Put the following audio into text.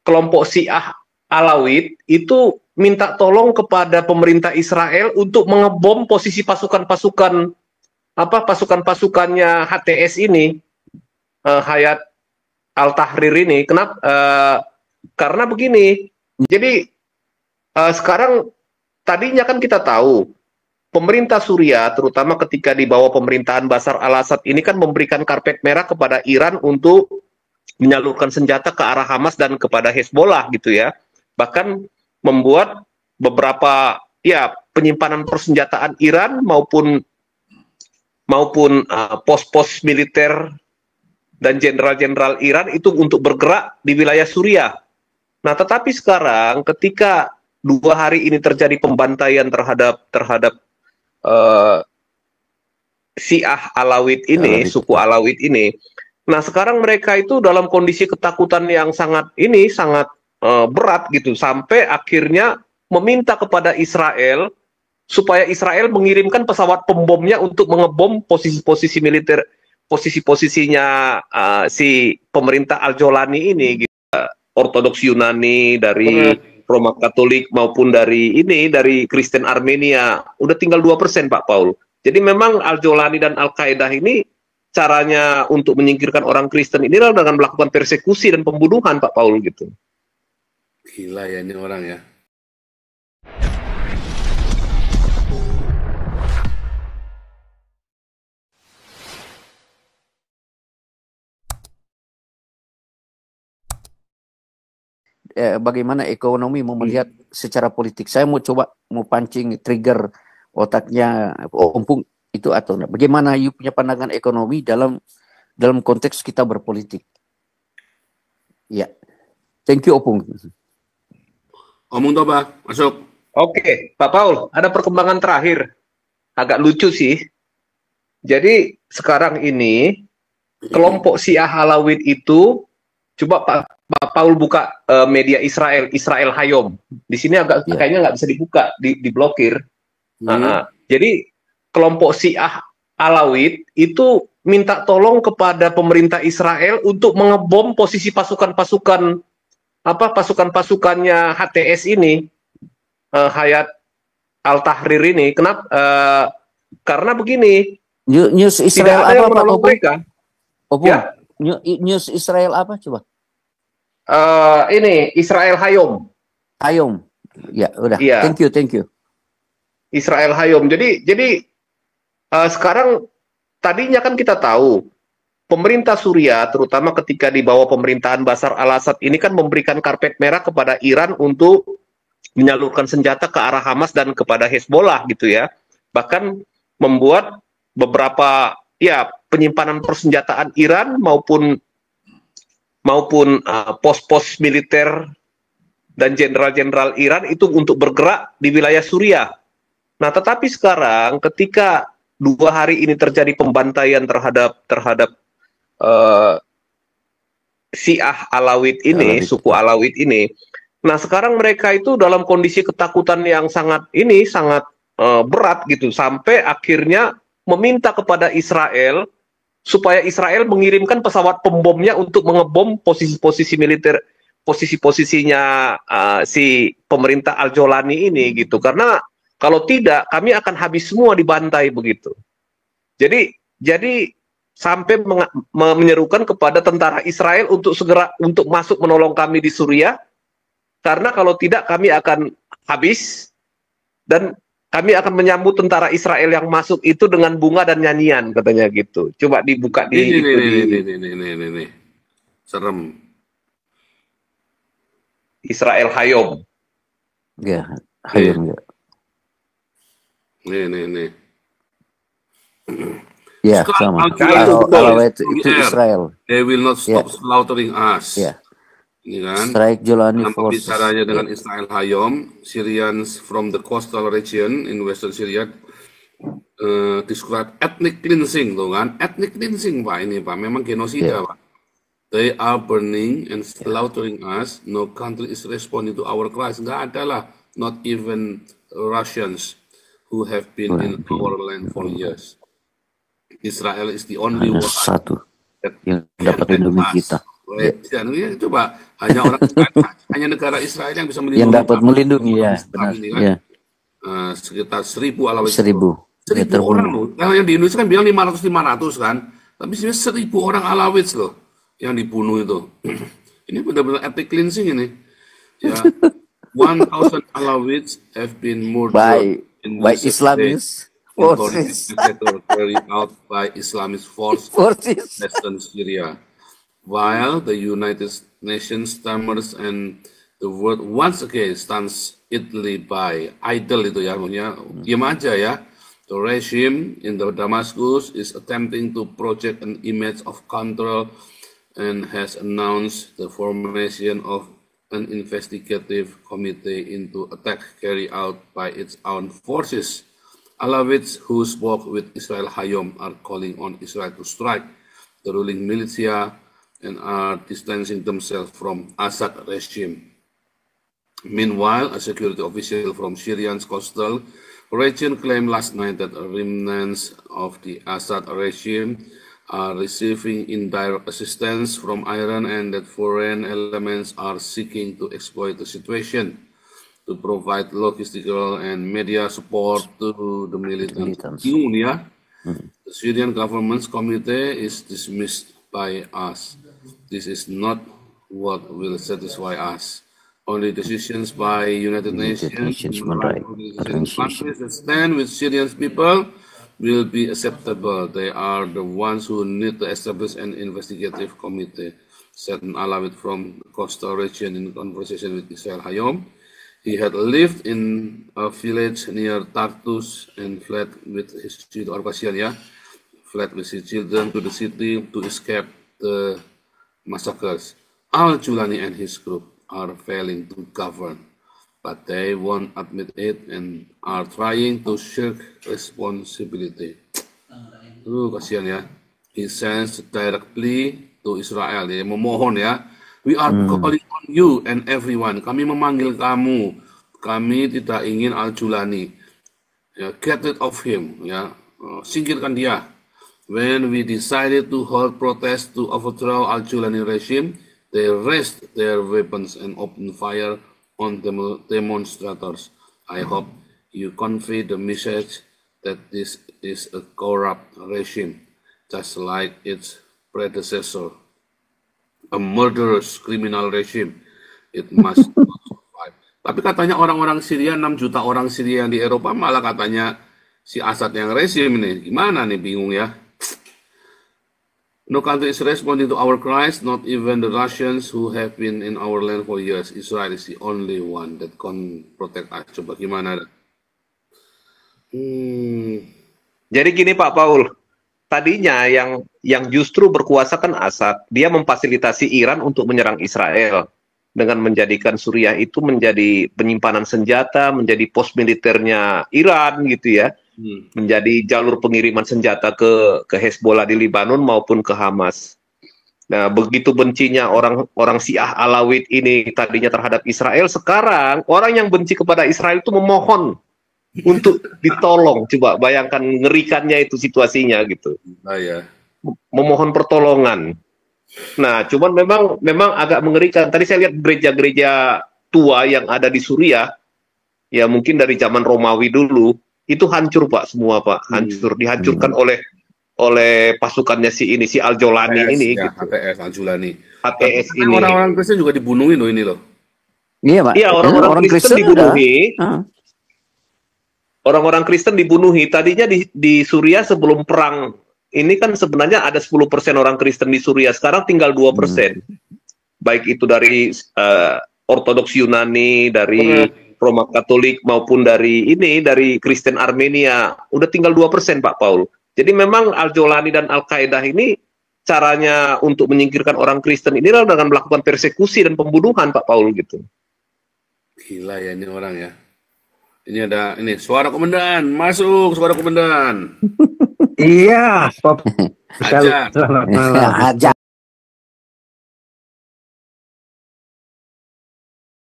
kelompok Syiah Alawid itu minta tolong kepada pemerintah Israel untuk mengebom posisi pasukan-pasukan pasukan-pasukannya HTS ini, Hayat Al-Tahrir ini. Kenapa? Karena begini. Jadi sekarang tadinya kan kita tahu pemerintah Suriah, terutama ketika di bawah pemerintahan Bashar al-Assad ini kan memberikan karpet merah kepada Iran untuk menyalurkan senjata ke arah Hamas dan kepada Hezbollah gitu ya. Bahkan membuat beberapa penyimpanan persenjataan Iran maupun pos-pos militer dan jenderal-jenderal Iran itu untuk bergerak di wilayah Suriah. Nah, tetapi sekarang ketika 2 hari ini terjadi pembantaian terhadap Syiah Alawid ini, suku Alawid ini. Nah, sekarang mereka itu dalam kondisi ketakutan yang sangat berat gitu, sampai akhirnya meminta kepada Israel supaya Israel mengirimkan pesawat pembomnya untuk mengebom posisi-posisi militer, posisi-posisinya si pemerintah Al-Jolani ini gitu. Ortodoks Yunani, dari Roma Katolik maupun dari Kristen Armenia. Udah tinggal 2% Pak Paul. Jadi memang Al-Jolani dan Al-Qaeda ini caranya untuk menyingkirkan orang Kristen ini adalah dengan melakukan persekusi dan pembunuhan Pak Paul gitu. Gila ya ini orang ya. Bagaimana ekonomi mau melihat secara politik. Saya mau pancing trigger otaknya Ompung itu atau enggak. Bagaimana you punya pandangan ekonomi dalam konteks kita berpolitik. Ya. Thank you Opung. Omong Toba, masuk. Oke, Pak Paul, ada perkembangan terakhir. Agak lucu sih. Jadi sekarang ini kelompok Syiah Alawid itu, coba Pak Paul buka media Israel Hayom. Di sini kayaknya nggak bisa dibuka, diblokir. Jadi kelompok Syiah Alawid itu minta tolong kepada pemerintah Israel untuk mengebom posisi pasukan-pasukannya HTS ini, Hayat Al-Tahrir ini. Kenapa? Karena begini. News Israel apa Pak Opung? Opung. Ya. News Israel apa coba? Ini Israel Hayom. Hayom. Ya, udah. Iya. Thank you. Israel Hayom. Jadi sekarang tadinya kan kita tahu pemerintah Suriah, terutama ketika di bawah pemerintahan Bashar al-Assad ini kan memberikan karpet merah kepada Iran untuk menyalurkan senjata ke arah Hamas dan kepada Hezbollah gitu ya. Bahkan membuat beberapa penyimpanan persenjataan Iran maupun pos-pos militer dan jenderal-jenderal Iran itu untuk bergerak di wilayah Suriah. Nah, tetapi sekarang ketika 2 hari ini terjadi pembantaian terhadap Syiah Alawid ini, suku Alawid ini. Nah, sekarang mereka itu dalam kondisi ketakutan yang sangat berat gitu, sampai akhirnya meminta kepada Israel supaya Israel mengirimkan pesawat pembomnya untuk mengebom posisi-posisi militer, posisi-posisinya si pemerintah Al-Jolani ini gitu. Karena kalau tidak, kami akan habis semua dibantai begitu. Jadi sampai menyerukan kepada tentara Israel untuk segera masuk menolong kami di Suriah, karena kalau tidak kami akan habis dan kami akan menyambut tentara Israel yang masuk itu dengan bunga dan nyanyian, katanya gitu. Coba dibuka di ini. Serem. Israel Hayom. Ya, Hayom ya. Nih. Ya, sama. Alawid itu Israel. They will not stop slaughtering us. Ya. Ini kan? Strike Jolani Forces. Bicaranya dengan Israel Hayom, Syrians from the coastal region in Western Syria describe ethnic cleansing, tuh kan? Ethnic cleansing Pak ini Pak, memang genosida Pak. They are burning and slaughtering us. No country is responding to our cries. Nggak ada lah, not even Russians who have been in our land for years. Israel is the only one satu yang dapat lindungi kita. Palestina. Ya, coba hanya orang hanya negara Israel yang bisa melindungi. Yang dapat melindungi ya, benar. Ini kan, Ya. Sekitar 1.000 Alawit. 1.000. 1.000 orang loh. Kalau yang di Indonesia kan bilang 500 kan, tapi sebenarnya 1.000 orang Alawit loh yang dibunuh itu. Ini benar-benar ethnic cleansing ini. Ya, 1,000 Alawites have been murdered by Islamist forces. Carried out by Islamist forces. Western Syria. While the United Nations stammers and the world once again stands idly by, idle itu ya, maksudnya diam aja ya. The regime in the Damascus is attempting to project an image of control and has announced the formation of an investigative committee into attack carried out by its own forces. Alawites who spoke with Israel Hayom are calling on Israel to strike the ruling militia and are distancing themselves from Assad regime. Meanwhile, a security official from Syrian's coastal region claimed last night that remnants of the Assad regime are receiving indirect assistance from Iran and that foreign elements are seeking to exploit the situation to provide logistical and media support to the militants. The Syrian government's committee is dismissed by us. This is not what will satisfy us. Only decisions by United Nations human rights countries that stand with Syrian people will be acceptable. They are the ones who need to establish an investigative committee, said an Alawite from the coastal region in conversation with Israel Hayom. He had lived in a village near Tartus and fled with his children to the city to escape the massacres. Al-Julani and his group are failing to govern, but they won't admit it and are trying to shirk responsibility. Kasihan ya. He sends directly to Israel. Dia memohon ya. We are calling on you and everyone. Kami memanggil kamu. Kami tidak ingin Al-Julani. Ya, get rid of him. Ya, singkirkan dia. When we decided to hold protest to overthrow Al-Julani regime, they raised their weapons and opened fire on demonstrators. I hope you convey the message that this is a corrupt regime, just like its predecessor, a murderous criminal regime. It must not survive. Tapi katanya orang-orang Syria, 6 juta orang Syria yang di Eropa, malah katanya si Assad yang regime ini. Gimana nih, bingung ya. No country is responding to our cries, not even the Russians who have been in our land for years. Israel is the only one that can protect us. Coba gimana? Jadi gini Pak Paul, tadinya yang justru berkuasa kan Assad, dia memfasilitasi Iran untuk menyerang Israel dengan menjadikan Suriah itu menjadi penyimpanan senjata, menjadi pos militernya Iran gitu ya. Menjadi jalur pengiriman senjata ke Hezbollah di Lebanon maupun ke Hamas. Nah, begitu bencinya orang Syiah Alawit ini tadinya terhadap Israel, sekarang orang yang benci kepada Israel itu memohon untuk ditolong. Coba bayangkan ngerikannya itu situasinya gitu. Memohon pertolongan. Nah, cuman memang agak mengerikan. Tadi saya lihat gereja-gereja tua yang ada di Suriah, ya mungkin dari zaman Romawi dulu. Itu hancur Pak, semua Pak, hancur, dihancurkan oleh pasukannya si Al-Jolani ini. Ya, gitu. HTS Al-Jolani. HTS ini. Orang-orang Kristen juga dibunuhin loh ini loh. Iya Pak. Iya, orang-orang Kristen dibunuhi. Orang-orang Kristen dibunuhi. Tadinya di Suriah sebelum perang ini kan sebenarnya ada 10% orang Kristen di Suriah, sekarang tinggal 2%. Baik itu dari Ortodoks Yunani, dari Roma Katolik maupun dari Kristen Armenia, udah tinggal 2% Pak Paul. Jadi memang Al-Jolani dan Al-Qaeda ini caranya untuk menyingkirkan orang Kristen ini adalah dengan melakukan persekusi dan pembunuhan Pak Paul gitu. Gila ya ini orang ya. Ini ada suara komandan, masuk suara komandan. Iya, Pop. Ajar. Selamat malam. Ajar.